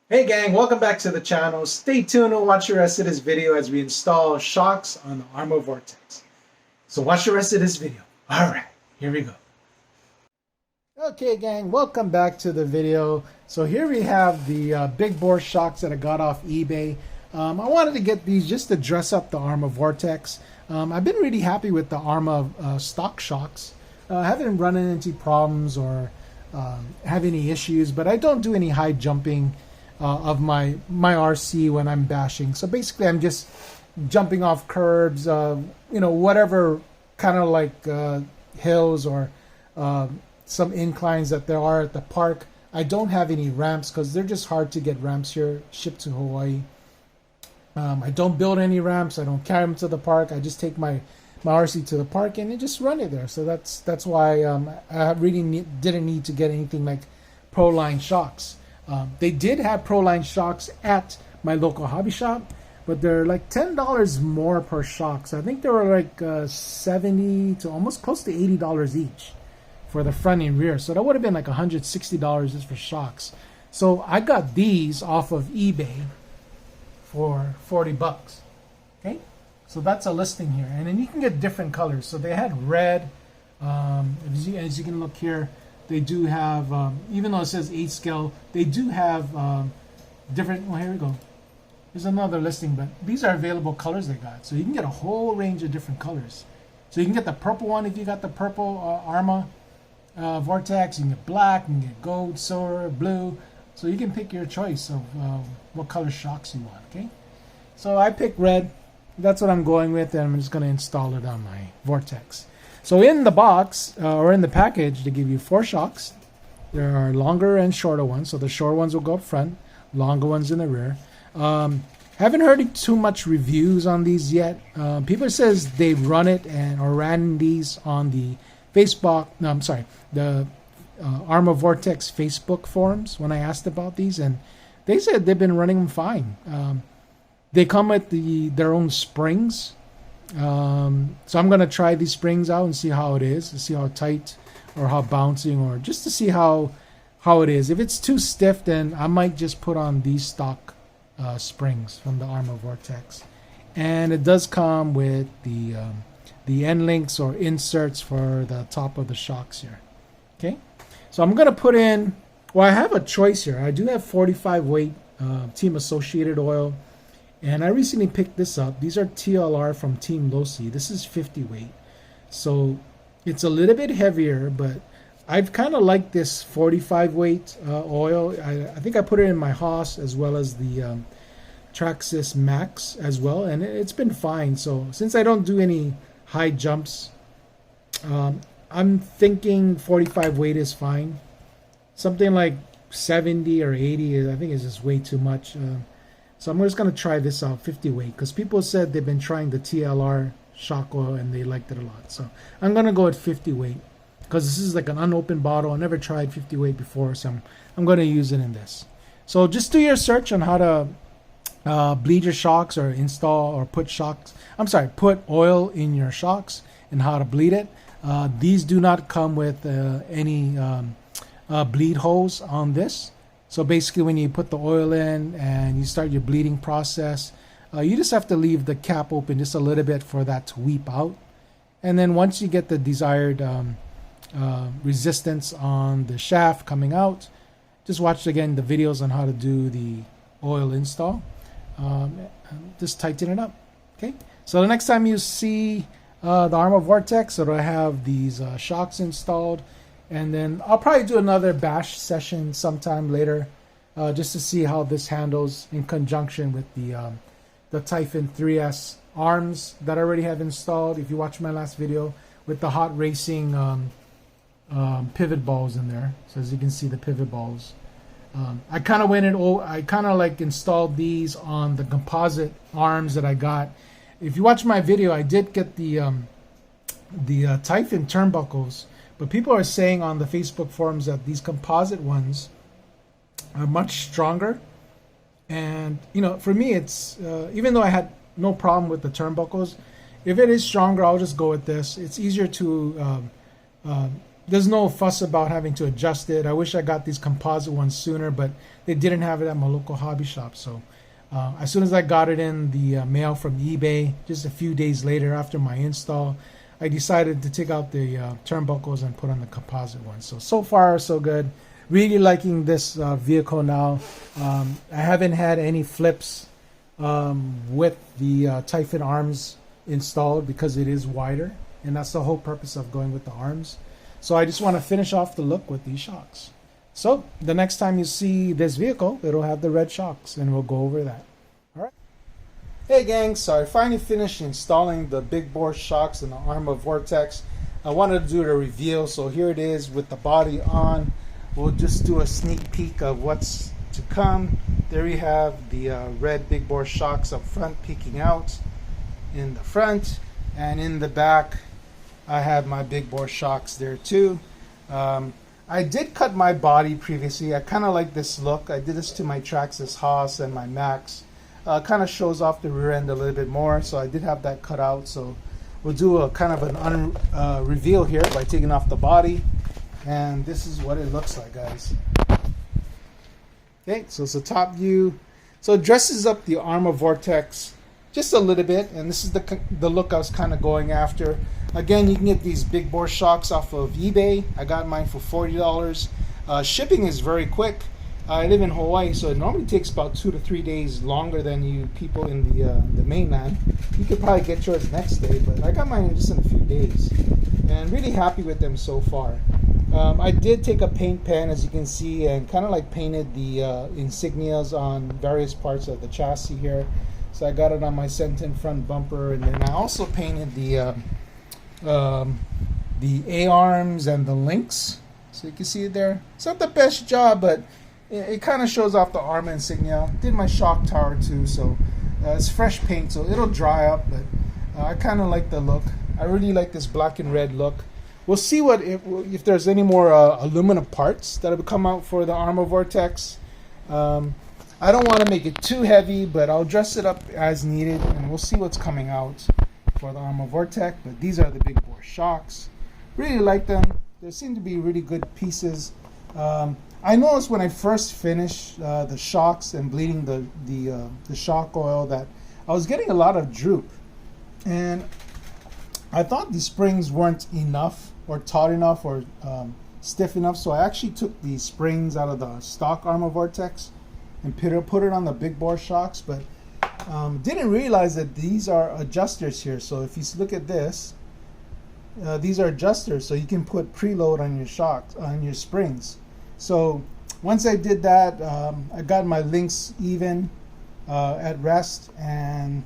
Hey gang, welcome back to the channel. Stay tuned and watch the rest of this video as we install shocks on the Arrma Vorteks. So watch the rest of this video. Alright, here we go. Okay gang, welcome back to the video. So here we have the big bore shocks that I got off eBay. I wanted to get these just to dress up the Arrma Vorteks. I've been really happy with the Arrma stock shocks. I haven't run into problems or have any issues, but I don't do any high jumping of my RC when I'm bashing. So basically I'm just jumping off curbs, whatever kind of like hills or some inclines that there are at the park. I don't have any ramps because they're just hard to get ramps here shipped to Hawaii. I don't build any ramps. I don't carry them to the park. I just take my RC to the park and just run it there. So that's why I really didn't need to get anything like Proline Shocks. They did have Proline Shocks at my local hobby shop, but they're like $10 more per shock. So I think they were like $70 to almost close to $80 each for the front and rear. So that would have been like $160 just for shocks. So I got these off of eBay for 40 bucks. Okay, so that's a listing here, and then you can get different colors. So they had red. As you can look here, they do have, even though it says 8 scale, they do have different, well, here we go. Here's another listing, but these are available colors they got. So you can get a whole range of different colors. So you can get the purple one if you got the purple Arrma Vortex. You can get black, you can get gold, silver, blue. So you can pick your choice of what color shocks you want, okay? So I picked red. That's what I'm going with, and I'm just going to install it on my Vortex. So in the box, or in the package, they give you 4 shocks. There are longer and shorter ones. So the short ones will go up front, longer ones in the rear. Haven't heard too much reviews on these yet. People says they run it or ran these on the Facebook. No, I'm sorry, the Arrma Vorteks Facebook forums when I asked about these, and they said they've been running them fine. They come with their own springs. So I'm gonna try these springs out and see how it is, to see how tight or how bouncing, or just to see how it is. If it's too stiff, then I might just put on these stock springs from the Arrma Vorteks. And it does come with the end links or inserts for the top of the shocks here. Okay, so I'm gonna put in. Well, I have a choice here. I do have 45 weight Team Associated oil. And I recently picked this up. These are TLR from Team Losi. This is 50 weight. So it's a little bit heavier, but I've kind of liked this 45 weight oil. I think I put it in my Haas as well as the Traxxas Max as well. And it's been fine. So since I don't do any high jumps, I'm thinking 45 weight is fine. Something like 70 or 80, I think is just way too much. So I'm just going to try this out, 50 weight, because people said they've been trying the TLR shock oil and they liked it a lot. So I'm going to go at 50 weight because this is like an unopened bottle. I never tried 50 weight before, so I'm going to use it in this. So just do your search on how to bleed your shocks or install or put put oil in your shocks and how to bleed it. These do not come with any bleed hose on this. So basically when you put the oil in and you start your bleeding process, you just have to leave the cap open just a little bit for that to weep out. And then once you get the desired resistance on the shaft coming out, just watch again the videos on how to do the oil install. Just tighten it up. Okay. So the next time you see the Arrma Vorteks, it'll have these shocks installed. And then I'll probably do another bash session sometime later, just to see how this handles in conjunction with the Typhoon 3S arms that I already have installed. If you watch my last video with the hot racing pivot balls in there, so as you can see the pivot balls, I kind of went and I kind of like installed these on the composite arms that I got. If you watch my video, I did get the Typhoon turnbuckles. But people are saying on the Facebook forums that these composite ones are much stronger. And, for me, it's, even though I had no problem with the turnbuckles, if it is stronger, I'll just go with this. It's easier to there's no fuss about having to adjust it. I wish I got these composite ones sooner, but they didn't have it at my local hobby shop. So as soon as I got it in the mail from eBay, just a few days later after my install, I decided to take out the turnbuckles and put on the composite ones. So far, so good. Really liking this vehicle now. I haven't had any flips with the Typhoon Arms installed because it is wider, and that's the whole purpose of going with the arms. So I just want to finish off the look with these shocks. So the next time you see this vehicle, it'll have the red shocks, and we'll go over that. All right. Hey gang, so I finally finished installing the big bore shocks in the Arrma Vorteks. I wanted to do a reveal, so here it is with the body on. We'll just do a sneak peek of what's to come. There you have the red big bore shocks up front peeking out in the front, and in the back I have my big bore shocks there too. I did cut my body previously. I kind of like this look. I did this to my Traxxas Haas and my Max. Kind of shows off the rear end a little bit more, so I did have that cut out. So we'll do a kind of an reveal here by taking off the body, and this is what it looks like, guys. Okay, so it's a top view. So it dresses up the Arrma Vorteks just a little bit, and this is the look I was kind of going after. Again, you can get these big bore shocks off of eBay. I got mine for $40. Shipping is very quick. I live in Hawaii, so it normally takes about 2 to 3 days longer than you people in the mainland. You could probably get yours next day, but I got mine just in a few days, and really happy with them so far. I did take a paint pen, as you can see, and kind of like painted the insignias on various parts of the chassis here. So I got it on my Sentin front bumper, and then I also painted the A-arms and the links, so you can see it there. It's not the best job, but it kind of shows off the Arrma insignia. Did my shock tower too, so it's fresh paint, so it'll dry up, but I kind of like the look. I really like this black and red look. We'll see if there's any more aluminum parts that have come out for the Arrma Vorteks. I don't want to make it too heavy, but I'll dress it up as needed, and we'll see what's coming out for the Arrma Vorteks. But these are the big bore shocks. Really like them. They seem to be really good pieces. I noticed when I first finished the shocks and bleeding the shock oil that I was getting a lot of droop, and I thought the springs weren't enough or taut enough or stiff enough, so I actually took the springs out of the stock Arrma Vorteks and put it on the big bore shocks, but didn't realize that these are adjusters here. So if you look at this, these are adjusters, so you can put preload on your shocks, on your springs. So once I did that, I got my links even at rest, and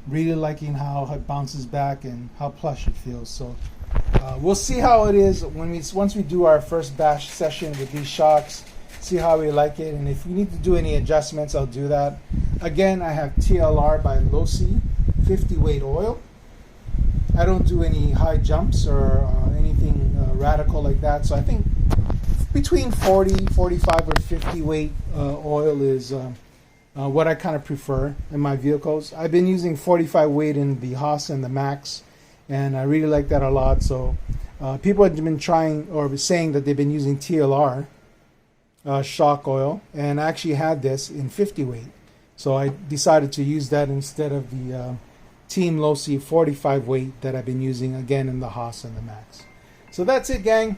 really liking how it bounces back and how plush it feels. So we'll see how it is once we do our first bash session with these shocks, see how we like it, and if we need to do any adjustments, I'll do that. Again, I have TLR by Losi 50 weight oil. I don't do any high jumps or anything radical like that, so I think between 40, 45, or 50 weight oil is what I kind of prefer in my vehicles. I've been using 45 weight in the Haas and the Max, and I really like that a lot. So people have been trying or saying that they've been using TLR shock oil, and I actually had this in 50 weight. So I decided to use that instead of the Team Losi 45 weight that I've been using again in the Haas and the Max. So that's it, gang.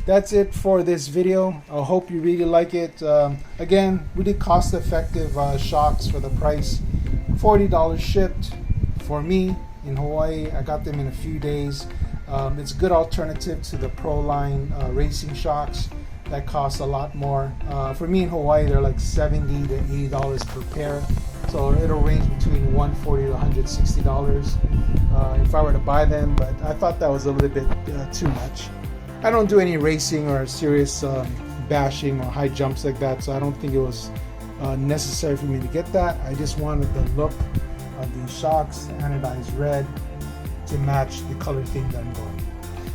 That's it for this video. I hope you really like it. Again, really cost-effective shocks for the price. $40 shipped for me in Hawaii. I got them in a few days. It's a good alternative to the Proline racing shocks that cost a lot more. For me in Hawaii, they're like $70 to $80 per pair. So it'll range between $140 to $160 if I were to buy them, but I thought that was a little bit too much. I don't do any racing or serious bashing or high jumps like that, so I don't think it was necessary for me to get that. I just wanted the look of these shocks, anodized red, to match the color theme that I'm going.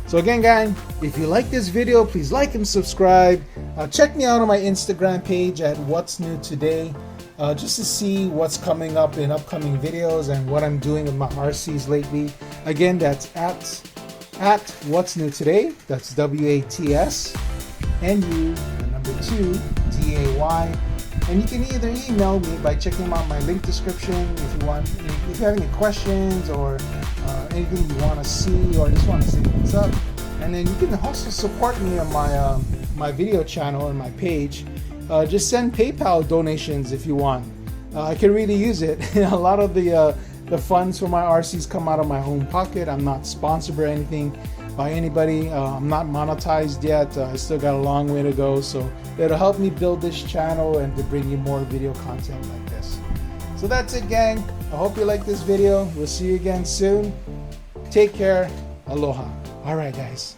So again, gang, if you like this video, please like and subscribe. Check me out on my Instagram page at What's New Today, just to see what's coming up in upcoming videos and what I'm doing with my RCs lately. Again, that's at at What's New Today. That's WATS NU, the number 2, DAY. And you can either email me by checking out my link description if you want. If you have any questions or anything you want to see, or just want to say what's up. And then you can also support me on my my video channel and my page. Just send PayPal donations if you want. I can really use it. A lot of the funds for my RCs come out of my own pocket. I'm not sponsored or anything by anybody. I'm not monetized yet. I still got a long way to go, so it'll help me build this channel and to bring you more video content like this. So that's it, gang. I hope you like this video. We'll see you again soon. Take care. Aloha. All right, guys.